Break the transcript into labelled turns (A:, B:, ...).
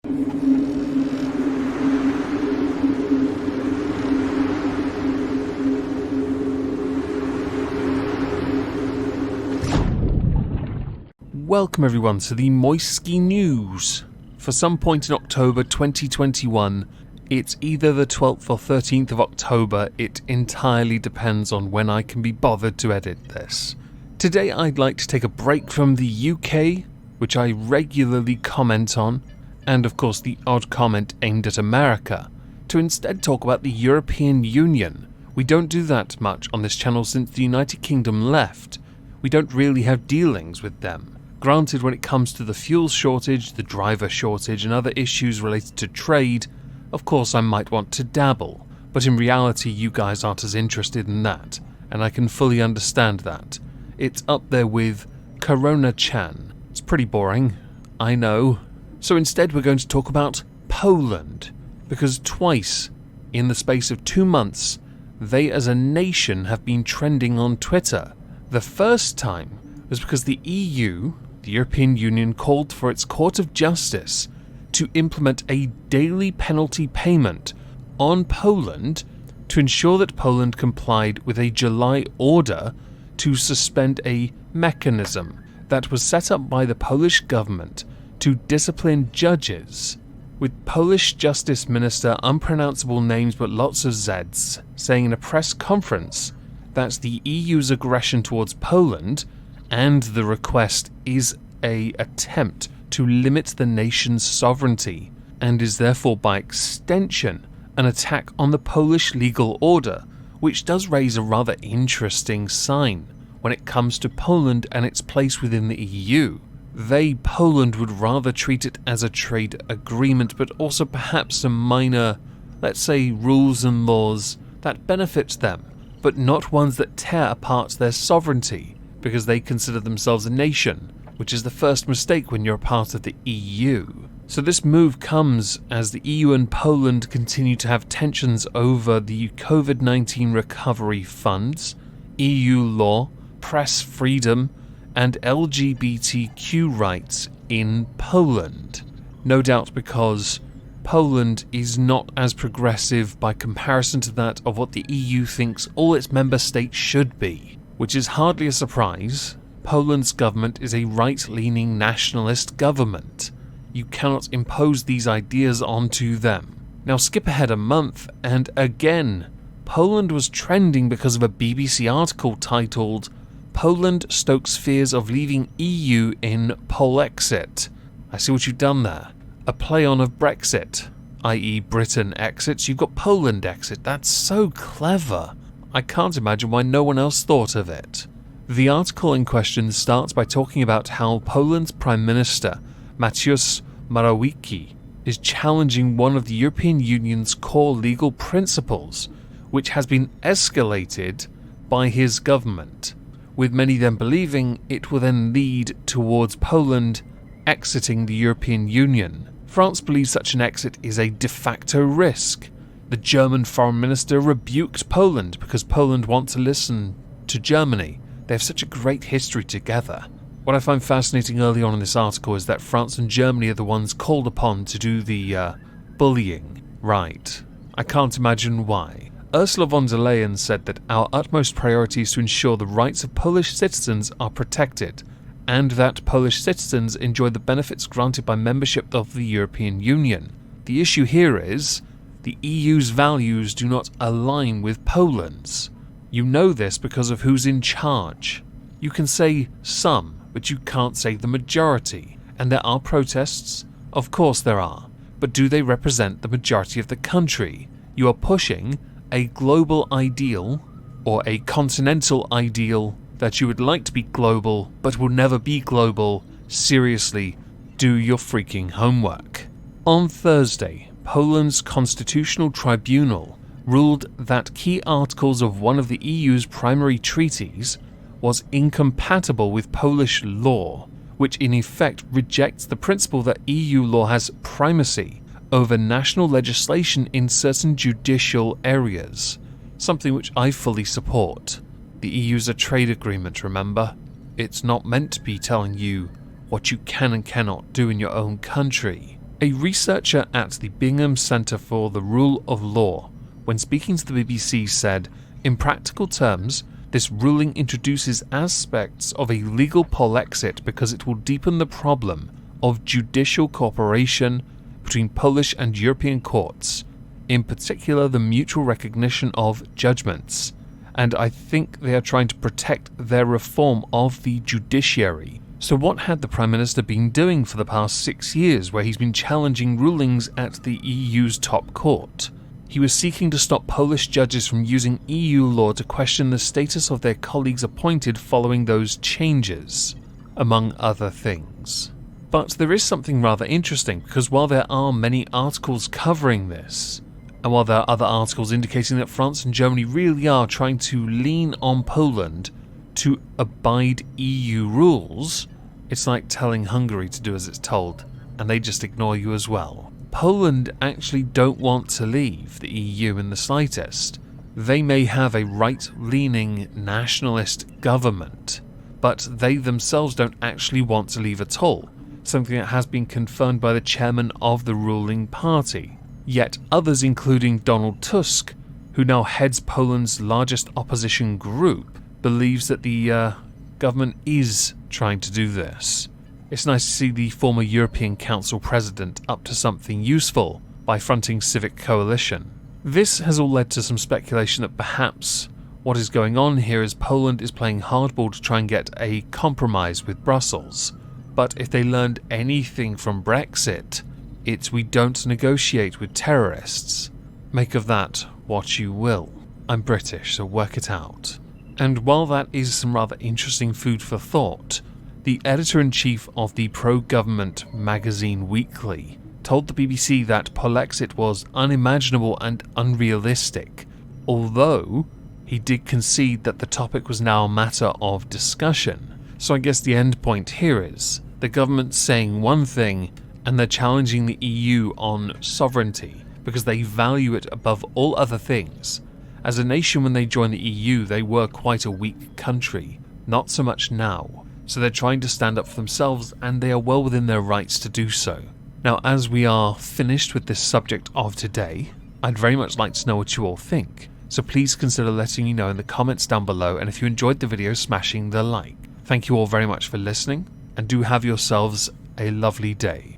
A: Welcome everyone to the Moisky News. For some point in October 2021, it's either the 12th or 13th of October, it entirely depends on when I can be bothered to edit this. Today I'd like to take a break from the UK, which I regularly comment on, and of course the odd comment aimed at America, to instead talk about the European Union. We don't do that much on this channel since the United Kingdom left. We don't really have dealings with them. Granted, when it comes to the fuel shortage, the driver shortage and other issues related to trade, of course I might want to dabble, but in reality you guys aren't as interested in that, and I can fully understand that. It's up there with Corona-chan. It's pretty boring, I know. So instead we're going to talk about Poland, because twice, in the space of 2 months, they as a nation have been trending on Twitter. The first time was because the EU, the European Union, called for its Court of Justice to implement a daily penalty payment on Poland to ensure that Poland complied with a July order to suspend a mechanism that was set up by the Polish government to discipline judges, with Polish Justice Minister, unpronounceable names but lots of Zs, saying in a press conference that the EU's aggression towards Poland and the request is an attempt to limit the nation's sovereignty and is therefore by extension an attack on the Polish legal order, which does raise a rather interesting sign when it comes to Poland and its place within the EU. They, Poland, would rather treat it as a trade agreement, but also perhaps some minor, let's say, rules and laws that benefit them, but not ones that tear apart their sovereignty, because they consider themselves a nation, which is the first mistake when you're a part of the EU. So this move comes as the EU and Poland continue to have tensions over the COVID-19 recovery funds, EU law, press freedom, and LGBTQ rights in Poland. No doubt because Poland is not as progressive by comparison to that of what the EU thinks all its member states should be. Which is hardly a surprise. Poland's government is a right-leaning nationalist government. You cannot impose these ideas onto them. Now skip ahead a month, and again, Poland was trending because of a BBC article titled "Poland Stokes Fears of Leaving EU in Polexit." I see what you've done there. A play on of Brexit, i.e. Britain exits, you've got Poland exit. That's so clever. I can't imagine why no one else thought of it. The article in question starts by talking about how Poland's Prime Minister, Mateusz Morawiecki, is challenging one of the European Union's core legal principles, which has been escalated by his government, with many then believing it will then lead towards Poland exiting the European Union. France believes such an exit is a de facto risk. The German foreign minister rebuked Poland because Poland wants to listen to Germany. They have such a great history together. What I find fascinating early on in this article is that France and Germany are the ones called upon to do the bullying. Right. I can't imagine why. Ursula von der Leyen said that our utmost priority is to ensure the rights of Polish citizens are protected, and that Polish citizens enjoy the benefits granted by membership of the European Union. The issue here is the EU's values do not align with Poland's. You know this because of who's in charge. You can say some, but you can't say the majority. And there are protests? Of course there are. But do they represent the majority of the country? You are pushing a global ideal, or a continental ideal, that you would like to be global, but will never be global. Seriously, do your freaking homework. On Thursday, Poland's Constitutional Tribunal ruled that key articles of one of the EU's primary treaties was incompatible with Polish law, which in effect rejects the principle that EU law has primacy over national legislation in certain judicial areas, something which I fully support. The EU's a trade agreement, remember? It's not meant to be telling you what you can and cannot do in your own country. A researcher at the Bingham Centre for the Rule of Law, when speaking to the BBC, said, "In practical terms, this ruling introduces aspects of a legal Polexit because it will deepen the problem of judicial cooperation between Polish and European courts, in particular the mutual recognition of judgments, and I think they are trying to protect their reform of the judiciary." So what had the Prime Minister been doing for the past 6 years where he's been challenging rulings at the EU's top court? He was seeking to stop Polish judges from using EU law to question the status of their colleagues appointed following those changes, among other things. But there is something rather interesting, because while there are many articles covering this, and while there are other articles indicating that France and Germany really are trying to lean on Poland to abide EU rules, it's like telling Hungary to do as it's told, and they just ignore you as well. Poland actually don't want to leave the EU in the slightest. They may have a right-leaning nationalist government, but they themselves don't actually want to leave at all, something that has been confirmed by the chairman of the ruling party. Yet others, including Donald Tusk, who now heads Poland's largest opposition group, believes that the government is trying to do this. It's nice to see the former European Council president up to something useful by fronting Civic Coalition. This has all led to some speculation that perhaps what is going on here is Poland is playing hardball to try and get a compromise with Brussels. But if they learned anything from Brexit, it's we don't negotiate with terrorists. Make of that what you will. I'm British, so work it out. And while that is some rather interesting food for thought, the editor-in-chief of the pro-government magazine Weekly told the BBC that Polexit was unimaginable and unrealistic, although he did concede that the topic was now a matter of discussion. So I guess the end point here is the government saying one thing and they're challenging the EU on sovereignty because they value it above all other things. As a nation, when they joined the EU, they were quite a weak country. Not so much now. So they're trying to stand up for themselves, and they are well within their rights to do so. Now, as we are finished with this subject of today, I'd very much like to know what you all think. So please consider letting me know in the comments down below, and if you enjoyed the video, smashing the like. Thank you all very much for listening, and do have yourselves a lovely day.